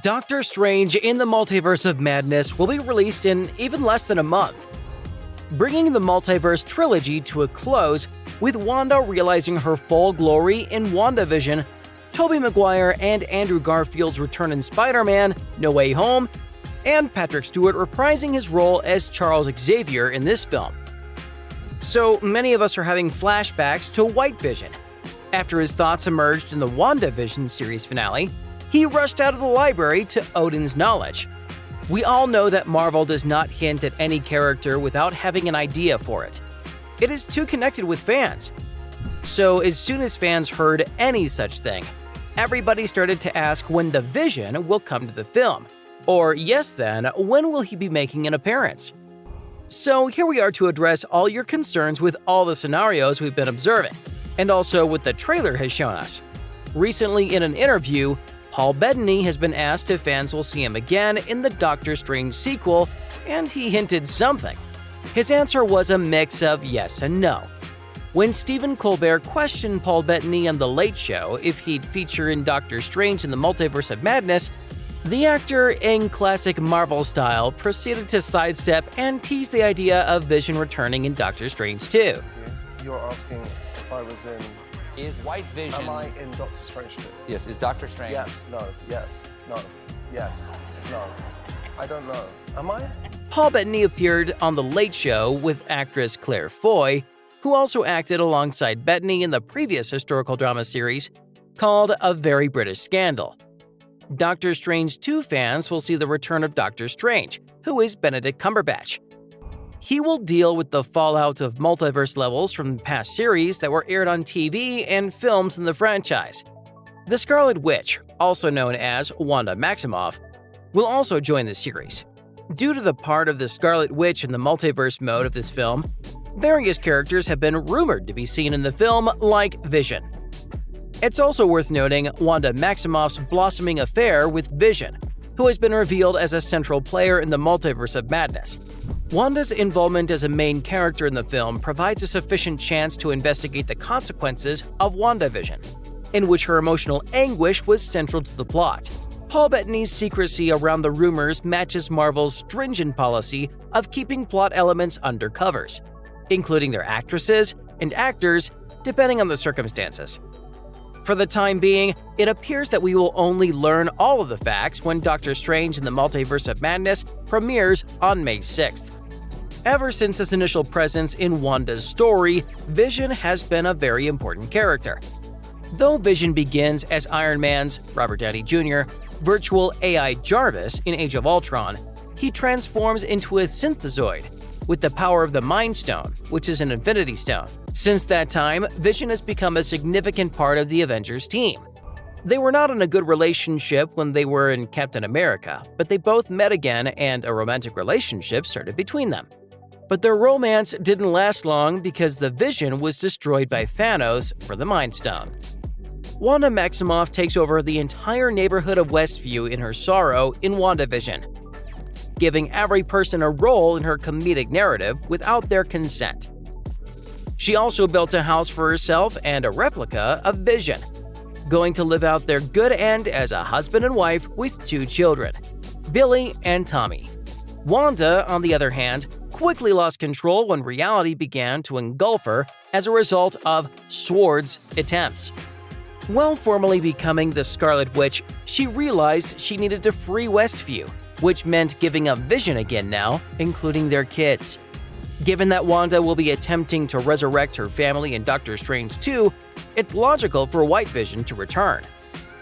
Doctor Strange in the Multiverse of Madness will be released in even less than a month, bringing the multiverse trilogy to a close with Wanda realizing her full glory in WandaVision, Tobey Maguire and Andrew Garfield's return in Spider-Man: No Way Home, and Patrick Stewart reprising his role as Charles Xavier in this film. So many of us are having flashbacks to White Vision. After his thoughts emerged in the WandaVision series finale, he rushed out of the library to Odin's knowledge. We all know that Marvel does not hint at any character without having an idea for it. It is too connected with fans. So as soon as fans heard any such thing, everybody started to ask when the Vision will come to the film. Or yes then, when will he be making an appearance? So here we are to address all your concerns with all the scenarios we've been observing, and also what the trailer has shown us. Recently in an interview, Paul Bettany has been asked if fans will see him again in the Doctor Strange sequel, and he hinted something. His answer was a mix of yes and no. When Stephen Colbert questioned Paul Bettany on The Late Show if he'd feature in Doctor Strange in the Multiverse of Madness, the actor, in classic Marvel style, proceeded to sidestep and tease the idea of Vision returning in Doctor Strange 2. You're asking if I was in... Is White Vision... Am I in Doctor Strange 2? Yes, is Doctor Strange... Yes, no, yes, no, yes, no. I don't know. Am I? Paul Bettany appeared on The Late Show with actress Claire Foy, who also acted alongside Bettany in the previous historical drama series called A Very British Scandal. Doctor Strange 2 fans will see the return of Doctor Strange, who is Benedict Cumberbatch. He will deal with the fallout of multiverse levels from past series that were aired on TV and films in the franchise. The Scarlet Witch, also known as Wanda Maximoff, will also join the series. Due to the part of the Scarlet Witch in the multiverse mode of this film, various characters have been rumored to be seen in the film, like Vision. It's also worth noting Wanda Maximoff's blossoming affair with Vision, who has been revealed as a central player in the Multiverse of Madness. Wanda's involvement as a main character in the film provides a sufficient chance to investigate the consequences of WandaVision, in which her emotional anguish was central to the plot. Paul Bettany's secrecy around the rumors matches Marvel's stringent policy of keeping plot elements under covers, including their actresses and actors, depending on the circumstances. For the time being, it appears that we will only learn all of the facts when Doctor Strange in the Multiverse of Madness premieres on May 6th. Ever since his initial presence in Wanda's story, Vision has been a very important character. Though Vision begins as Iron Man's, Robert Downey Jr., virtual AI Jarvis in Age of Ultron, he transforms into a synthezoid with the power of the Mind Stone, which is an Infinity Stone. Since that time, Vision has become a significant part of the Avengers team. They were not in a good relationship when they were in Captain America, but they both met again and a romantic relationship started between them. But their romance didn't last long because the Vision was destroyed by Thanos for the Mind Stone. Wanda Maximoff takes over the entire neighborhood of Westview in her sorrow in WandaVision, giving every person a role in her comedic narrative without their consent. She also built a house for herself and a replica of Vision, going to live out their good end as a husband and wife with 2 children, Billy and Tommy. Wanda, on the other hand, quickly lost control when reality began to engulf her as a result of SWORD's attempts. While formally becoming the Scarlet Witch, she realized she needed to free Westview, which meant giving up Vision again now, including their kids. Given that Wanda will be attempting to resurrect her family in Doctor Strange 2, it's logical for White Vision to return.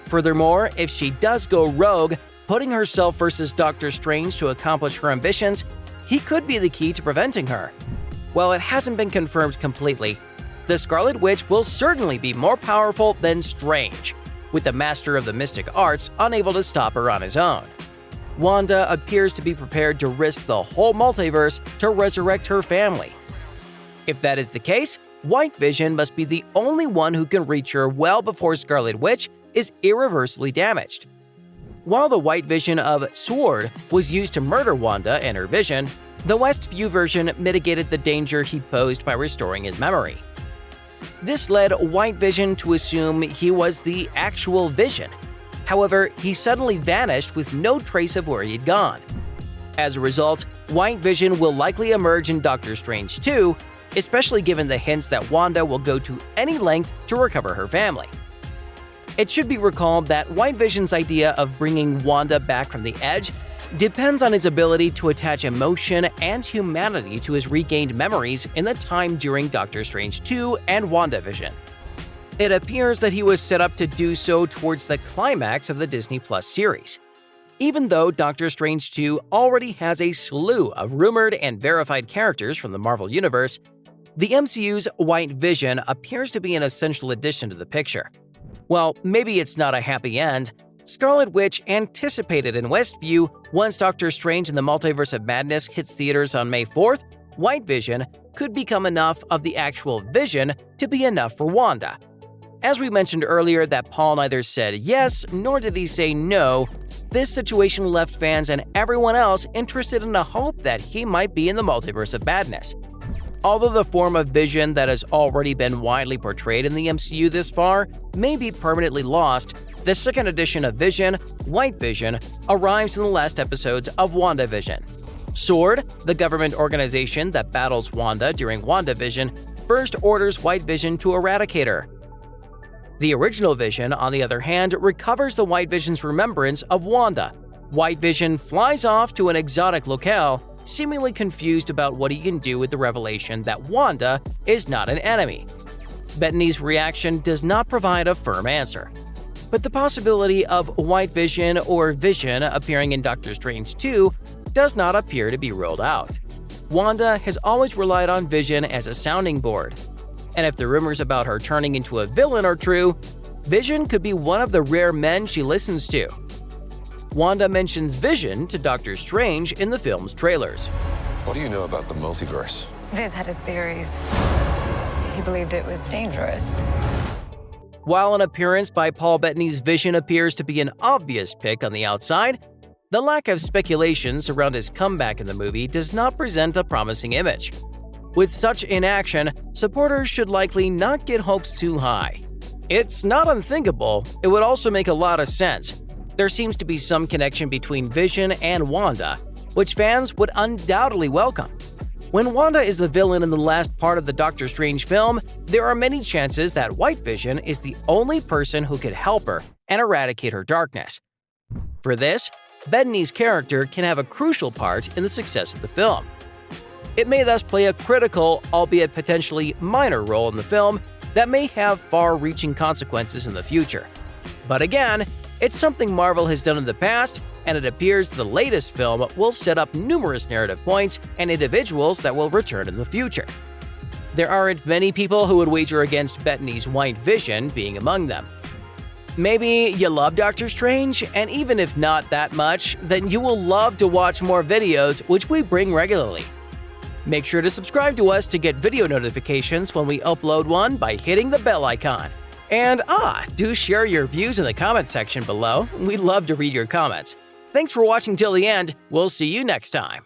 Furthermore, if she does go rogue, putting herself versus Doctor Strange to accomplish her ambitions, he could be the key to preventing her. While it hasn't been confirmed completely, the Scarlet Witch will certainly be more powerful than Strange, with the Master of the Mystic Arts unable to stop her on his own. Wanda appears to be prepared to risk the whole multiverse to resurrect her family. If that is the case, White Vision must be the only one who can reach her well before Scarlet Witch is irreversibly damaged. While the White Vision of SWORD was used to murder Wanda and her vision, the Westview version mitigated the danger he posed by restoring his memory. This led White Vision to assume he was the actual Vision. However, he suddenly vanished with no trace of where he'd gone. As a result, White Vision will likely emerge in Doctor Strange 2, especially given the hints that Wanda will go to any length to recover her family. It should be recalled that White Vision's idea of bringing Wanda back from the edge depends on his ability to attach emotion and humanity to his regained memories in the time during Doctor Strange 2 and WandaVision. It appears that he was set up to do so towards the climax of the Disney Plus series. Even though Doctor Strange 2 already has a slew of rumored and verified characters from the Marvel Universe, the MCU's White Vision appears to be an essential addition to the picture. While maybe it's not a happy end, Scarlet Witch anticipated in Westview once Doctor Strange in the Multiverse of Madness hits theaters on May 4th, White Vision could become enough of the actual Vision to be enough for Wanda. As we mentioned earlier that Paul neither said yes nor did he say no, this situation left fans and everyone else interested in a hope that he might be in the Multiverse of Madness. Although the form of Vision that has already been widely portrayed in the MCU this far may be permanently lost, the second edition of Vision, White Vision, arrives in the last episodes of WandaVision. SWORD, the government organization that battles Wanda during WandaVision, first orders White Vision to eradicate her. The original Vision, on the other hand, recovers the White Vision's remembrance of Wanda. White Vision flies off to an exotic locale, seemingly confused about what he can do with the revelation that Wanda is not an enemy. Bettany's reaction does not provide a firm answer. But the possibility of White Vision or Vision appearing in Doctor Strange 2 does not appear to be ruled out. Wanda has always relied on Vision as a sounding board. And if the rumors about her turning into a villain are true, Vision could be one of the rare men she listens to. Wanda mentions Vision to Doctor Strange in the film's trailers. What do you know about the multiverse? Viz had his theories. He believed it was dangerous. While an appearance by Paul Bettany's Vision appears to be an obvious pick on the outside, the lack of speculations around his comeback in the movie does not present a promising image. With such inaction, supporters should likely not get hopes too high. It's not unthinkable, it would also make a lot of sense. There seems to be some connection between Vision and Wanda, which fans would undoubtedly welcome. When Wanda is the villain in the last part of the Doctor Strange film, there are many chances that White Vision is the only person who could help her and eradicate her darkness. For this, Bettany's character can have a crucial part in the success of the film. It may thus play a critical, albeit potentially minor role in the film that may have far-reaching consequences in the future. But again, it's something Marvel has done in the past, and it appears the latest film will set up numerous narrative points and individuals that will return in the future. There aren't many people who would wager against Bettany's White Vision being among them. Maybe you love Doctor Strange, and even if not that much, then you will love to watch more videos which we bring regularly. Make sure to subscribe to us to get video notifications when we upload one by hitting the bell icon. And do share your views in the comment section below. We'd love to read your comments. Thanks for watching till the end. We'll see you next time.